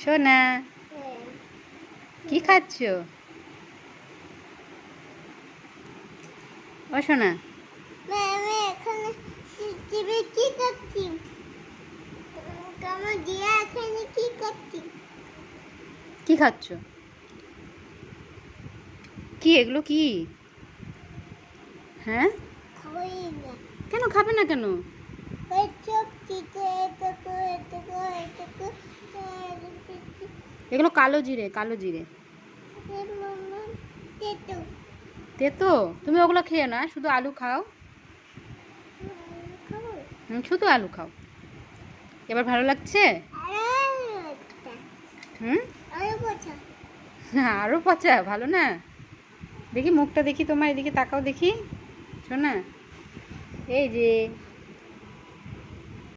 সোনা কি খাচ্ছ? ও সোনা আমি এখানে টিভি কি করছি? আমার দিয়া এখানে কি করছি? কি খাচ্ছ? কি এগুলো কি? হ্যাঁ, খাবই না। কেন খাবে না কেন? ওই চোখ চিতে এটুকু এটুকু এটুকু এগুলো কালো জিরে, কালো জিরে। মামা তেতো তেতো? তুমি ওগুলো খেয়ে না, শুধু আলু খাও। খাবো। শুধু আলু খাও। এবার ভালো লাগছে? হুম, আরো পচা আরো পচা? ভালো না? দেখি মুখটা দেখি তোমার, এদিকে তাকাও দেখি। শোনা, এই যে